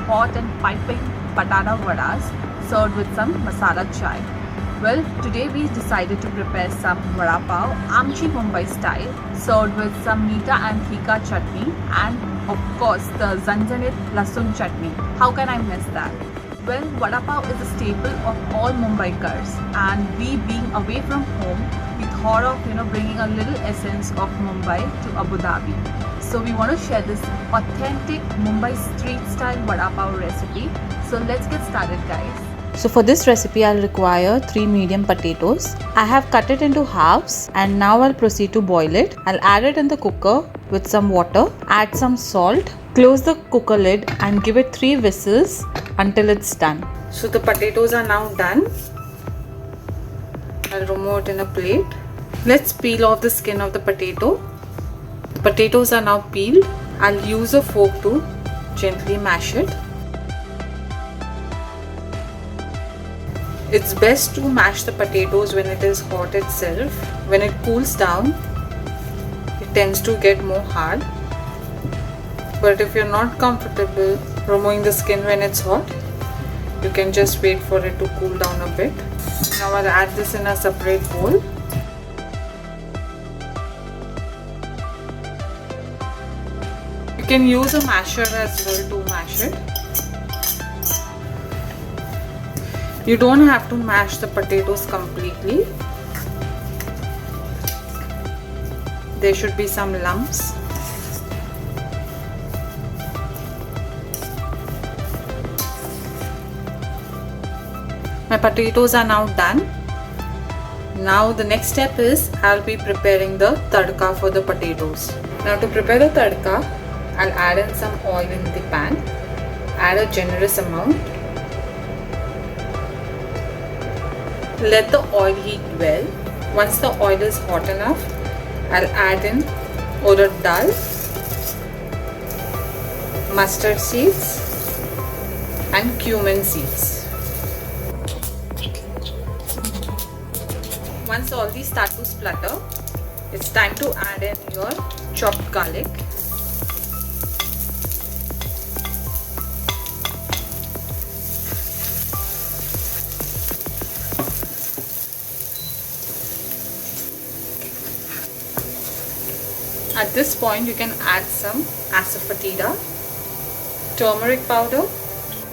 hot and piping Batata Vadas served with some masala chai. Well, today we decided to prepare some Vada Pav, Amchi Mumbai style, served with some meeta and thika chutney and of course the zanjanit lasun chutney. How can I miss that? Well, Vada Pav is a staple of all Mumbaikars, and we being away from home, we thought of bringing a little essence of Mumbai to Abu Dhabi. So we want to share this authentic Mumbai street style Vada Pav recipe. So let's get started, guys. So for this recipe I'll require 3 medium potatoes. I have cut it into halves and now I'll proceed to boil it. I'll add it in the cooker with some water, add some salt, close the cooker lid and give it 3 whistles until it's done. So the potatoes are now done. I'll remove it in a plate. Let's peel off the skin of the potato. The potatoes are now peeled. I'll use a fork to gently mash it. It's best to mash the potatoes when it is hot itself. When it cools down, it tends to get more hard. But if you're not comfortable removing the skin when it's hot, you can just wait for it to cool down a bit. Now I'll add this in a separate bowl. You can use a masher as well to mash it. You don't have to mash the potatoes completely. There should be some lumps. My potatoes are now done. Now the next step is I'll be preparing the tadka for the potatoes. Now to prepare the tadka, I'll add in some oil in the pan. Add a generous amount. Let the oil heat well. Once the oil is hot enough, I'll add in Urad Dal, mustard seeds and cumin seeds. Once all these start to splutter, it's time to add in your chopped garlic. At this point, you can add some Asafoetida, turmeric powder,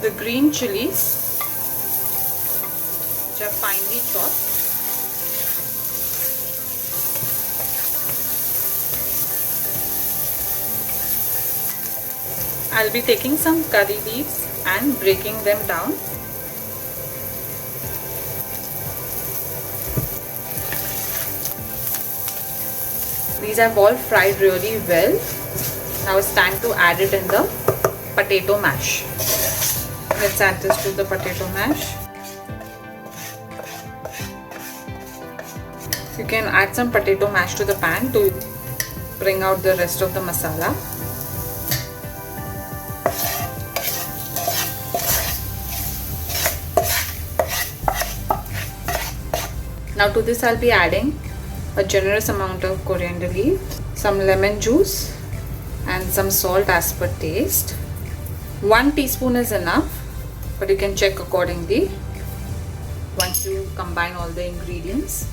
the green chillies, which are finely chopped, I'll be taking some curry leaves and breaking them down. These have all fried really well. Now it's time to add it in the potato mash. Let's add this to the potato mash. You can add some potato mash to the pan to bring out the rest of the masala. Now to this I'll be adding a generous amount of coriander leaf, some lemon juice and some salt as per taste. 1 teaspoon is enough, but you can check accordingly once you combine all the ingredients.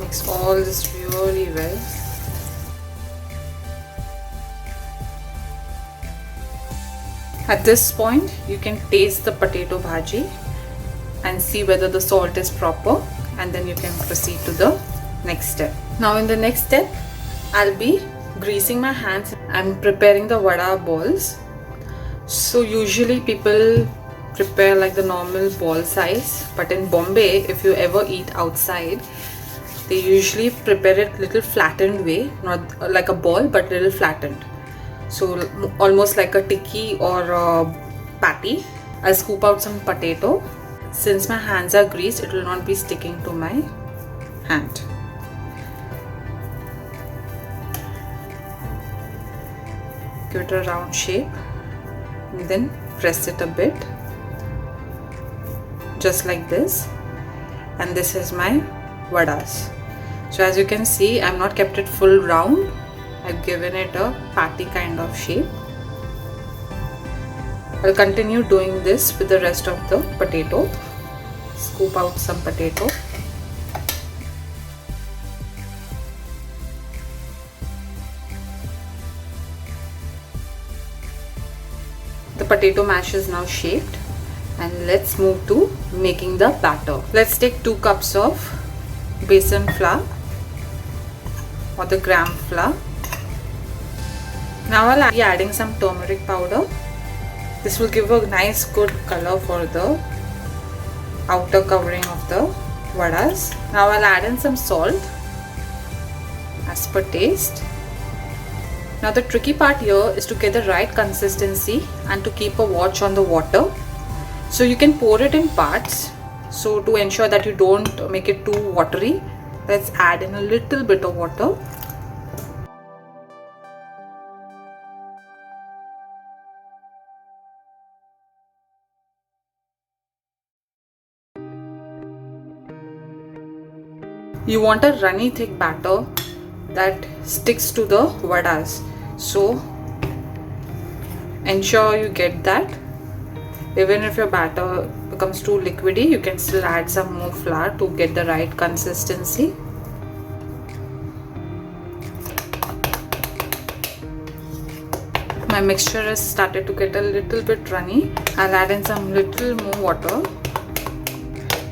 Mix all this really well. At this point, you can taste the potato bhaji and see whether the salt is proper, and then you can proceed to the next step. Now in the next step, I'll be greasing my hands and preparing the vada balls. So usually people prepare like the normal ball size, but in Bombay, if you ever eat outside, they usually prepare it little flattened way, not like a ball but little flattened. So almost like a tikki or a patty. I'll scoop out some potato. Since my hands are greased, it will not be sticking to my hand. Give it a round shape and then press it a bit, just like this. And this is my vadas. So as you can see, I've not kept it full round. I've given it a patty kind of shape. I'll continue doing this with the rest of the potato. Scoop out some potato. The potato mash is now shaped, and let's move to making the batter. Let's take 2 cups of besan flour or the gram flour. Now I'll be adding some turmeric powder. This will give a nice good color for the outer covering of the vadas. Now I'll add in some salt as per taste. Now the tricky part here is to get the right consistency and to keep a watch on the water. So you can pour it in parts. So to ensure that you don't make it too watery, let's add in a little bit of water. You want a runny thick batter that sticks to the vadas, so ensure you get that. Even if your batter becomes too liquidy, you can still add some more flour to get the right consistency. My mixture has started to get a little bit runny. I'll add in some little more water.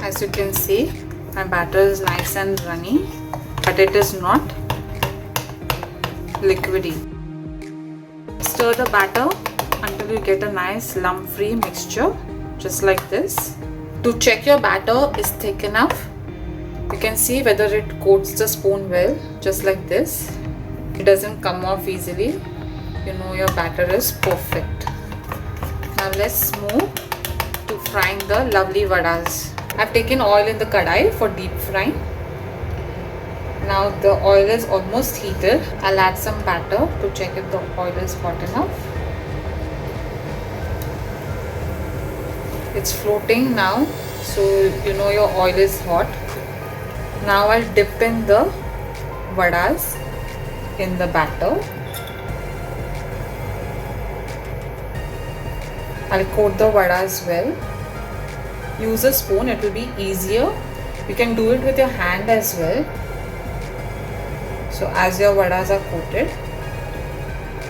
As you can see, my batter is nice and runny, but it is not liquidy. Stir the batter until you get a nice lump-free mixture, just like this. To check your batter is thick enough, you can see whether it coats the spoon well, just like this. It doesn't come off easily. You know your batter is perfect. Now let's move to frying the lovely vadas. I've taken oil in the kadai for deep frying. Now the oil is almost heated. I'll add some batter to check if the oil is hot enough. It's floating now, so you know your oil is hot. Now I'll dip in the vadas in the batter. I'll coat the vadas well. Use a spoon, it will be easier. You can do it with your hand as well. So as your vadas are coated,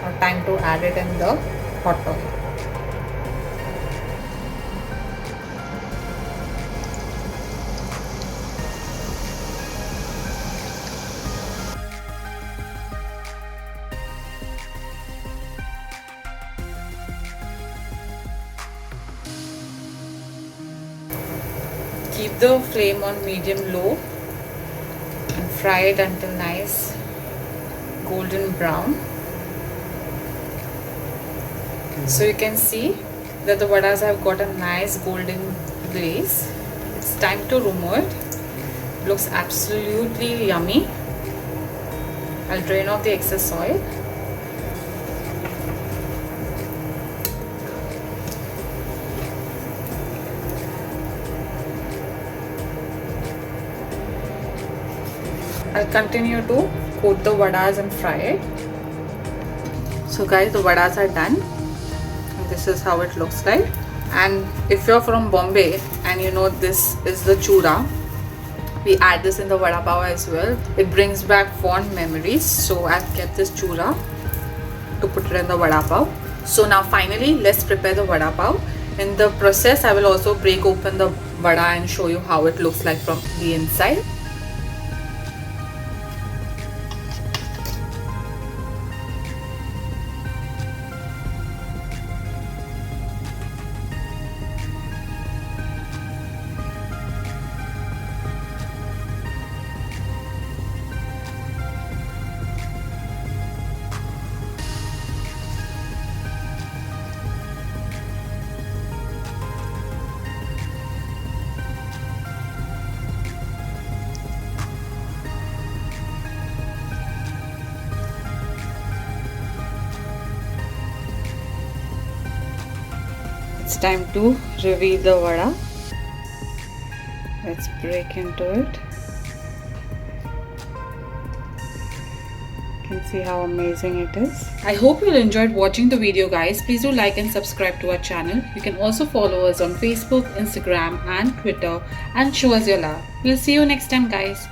now time to add it in the hot oil. Keep the flame on medium low and fry it until nice golden brown. So you can see that the vadas have got a nice golden glaze. It's time to remove it. Looks absolutely yummy. I'll drain off the excess oil. I'll continue to coat the vadas and fry it. So guys, the vadas are done. And this is how it looks like. And if you're from Bombay and you know this is the chura, we add this in the Vada Pav as well. It brings back fond memories. So I've kept this chura to put it in the Vada Pav. So now finally, let's prepare the Vada Pav. In the process, I will also break open the vada and show you how it looks like from the inside. It's time to reveal the vada. Let's break into it. You can can see how amazing it is. I hope you enjoyed watching the video, guys. Please do like and subscribe to our channel. You can also follow us on Facebook, Instagram and Twitter and show us your love. We'll see you next time, guys.